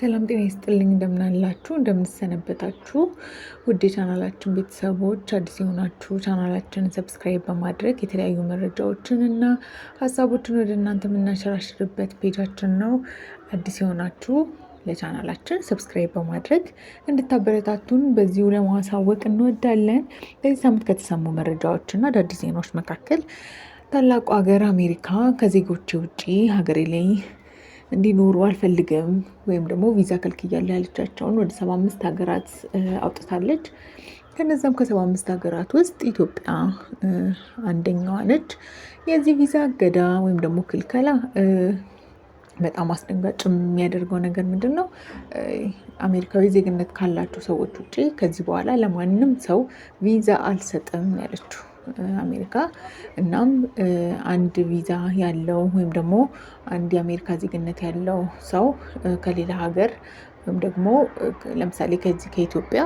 ሰላም ጤና ይስጥልኝ እንደምን አላችሁ እንደምንሰነበታችሁ ውድ ቻናላችን ቤተሰቦች አዲስ የሆናችሁ ቻናላችንን ሰብስክራይብ በማድረግ የተለያዩ መረጃዎችን እና ሀሳቦችን ወደ እናንተ የምናሸራሽርበት ፔጃችን ነው። አዲስ የሆናችሁ ለቻናላችን ሰብስክራይብ በማድረግ እንድታበረታቱን በዚሁ ለማሳወቅ እንወዳለን። በዚህ ሳምንት ከተሰሙ መረጃዎችና አዳዲስ ዜናዎች መካከል ታላቁ ሀገር አሜሪካ ከዜጎች ውጪ ሀገሬ ላይ እንዲኖሩ አልፈልግም ወይም ደግሞ ቪዛ ከልክያለሁ ያለቻቸውን ወደ 75 ሀገራት አውጥታለች። ከነዛም ከ75 ሀገራት ውስጥ ኢትዮጵያ አንደኛዋ ነች። የዚህ ቪዛ እገዳ ወይም ደግሞ ክልከላ በጣም አስደንጋጭ የሚያደርገው ነገር ምንድን ነው? አሜሪካዊ ዜግነት ካላቸው ሰዎች ውጪ ከዚህ በኋላ ለማንም ሰው ቪዛ አልሰጥም ያለችው አሜሪካ። እናም አንድ ቪዛ ያለው ወይም ደግሞ አንድ የአሜሪካ ዜግነት ያለው ሰው ከሌላ ሀገር ወይም ደግሞ ለምሳሌ ከዚህ ከኢትዮጵያ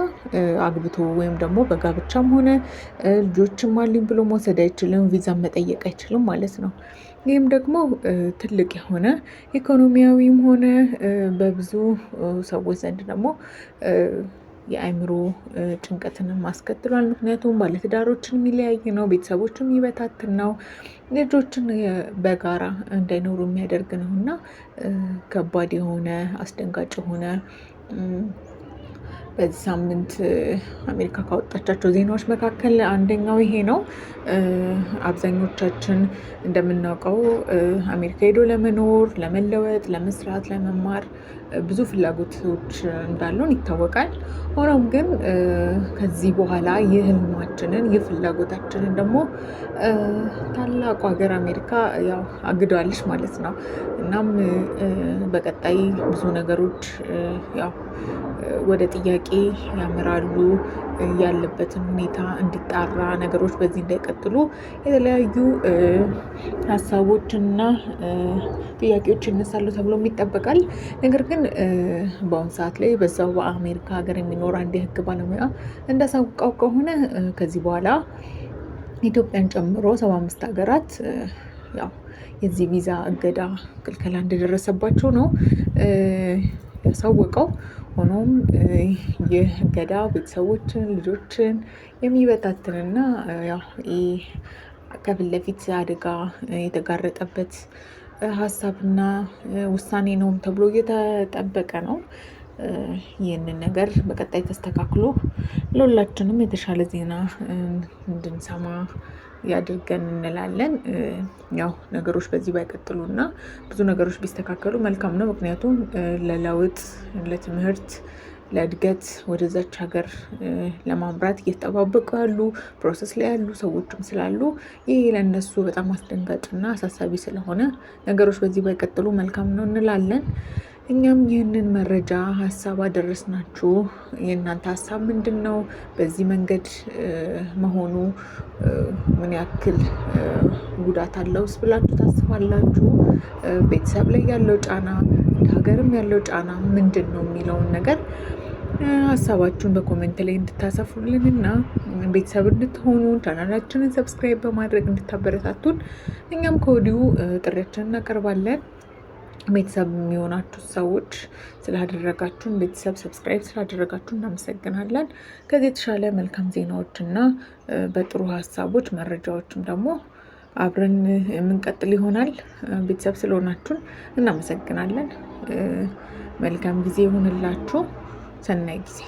አግብቶ ወይም ደግሞ በጋብቻም ሆነ ልጆችም አሉኝ ብሎ መውሰድ አይችልም፣ ቪዛን መጠየቅ አይችልም ማለት ነው። ይህም ደግሞ ትልቅ የሆነ ኢኮኖሚያዊም ሆነ በብዙ ሰዎች ዘንድ ደግሞ የአእምሮ ጭንቀትንም አስከትሏል። ምክንያቱም ባለትዳሮችን የሚለያይ ነው፣ ቤተሰቦችን የሚበታትን ነው፣ ልጆችን በጋራ እንዳይኖሩ የሚያደርግ ነው እና ከባድ የሆነ አስደንጋጭ የሆነ በዚህ ሳምንት አሜሪካ ካወጣቻቸው ዜናዎች መካከል አንደኛው ይሄ ነው። አብዛኞቻችን እንደምናውቀው አሜሪካ ሄዶ ለመኖር፣ ለመለወጥ፣ ለመስራት፣ ለመማር ብዙ ፍላጎቶች እንዳሉን ይታወቃል። ሆኖም ግን ከዚህ በኋላ ይህ ህልማችንን ይህ ፍላጎታችንን ደግሞ ታላቁ ሀገር አሜሪካ ያው አግደዋለች ማለት ነው። እናም በቀጣይ ብዙ ነገሮች ያው ወደ ጥያቄ ያመራሉ። ያለበትን ሁኔታ እንዲጣራ ነገሮች በዚህ እንዳይቀጥሉ የተለያዩ ሀሳቦችና ጥያቄዎች ይነሳሉ ተብሎ ይጠበቃል። ነገር ግን በአሁኑ ሰዓት ላይ በዛው በአሜሪካ ሀገር የሚኖር አንድ የህግ ባለሙያ እንዳሳውቀው ከሆነ ከዚህ በኋላ ኢትዮጵያን ጨምሮ 75 ሀገራት ያው የዚህ ቪዛ እገዳ ክልከላ እንደደረሰባቸው ነው ያሳወቀው። ሆኖም ይህ እገዳ ቤተሰቦችን፣ ልጆችን የሚበታትንና ያው ከፊት ለፊት አደጋ የተጋረጠበት ሀሳብና ውሳኔ ነው ተብሎ እየተጠበቀ ነው። ይህንን ነገር በቀጣይ ተስተካክሎ ለሁላችንም የተሻለ ዜና እንድንሰማ ያድርገን እንላለን። ያው ነገሮች በዚህ ባይቀጥሉና ብዙ ነገሮች ቢስተካከሉ መልካም ነው። ምክንያቱም ለለውጥ፣ ለትምህርት፣ ለእድገት ወደዛች ሀገር ለማምራት እየተጠባበቁ ያሉ ፕሮሰስ ላይ ያሉ ሰዎችም ስላሉ ይህ ለእነሱ በጣም አስደንጋጭና አሳሳቢ ስለሆነ ነገሮች በዚህ ባይቀጥሉ መልካም ነው እንላለን። እኛም ይህንን መረጃ ሀሳብ አደረስናችሁ። የእናንተ ሀሳብ ምንድን ነው? በዚህ መንገድ መሆኑ ምን ያክል ጉዳት አለውስ ብላችሁ ታስባላችሁ? ቤተሰብ ላይ ያለው ጫና፣ እንደ ሀገርም ያለው ጫና ምንድን ነው የሚለውን ነገር ሀሳባችሁን በኮሜንት ላይ እንድታሰፉልን እና ቤተሰብ እንድትሆኑ ቻናላችንን ሰብስክራይብ በማድረግ እንድታበረታቱን እኛም ከወዲሁ ጥሪያችንን እናቀርባለን። ቤተሰብ የሚሆናችሁ ሰዎች ስላደረጋችሁን ቤተሰብ ሰብስክራይብ ስላደረጋችሁ እናመሰግናለን። ከዚህ የተሻለ መልካም ዜናዎች እና በጥሩ ሀሳቦች መረጃዎችም ደግሞ አብረን የምንቀጥል ይሆናል። ቤተሰብ ስለሆናችሁን እናመሰግናለን። መልካም ጊዜ ይሁንላችሁ። ሰናይ ጊዜ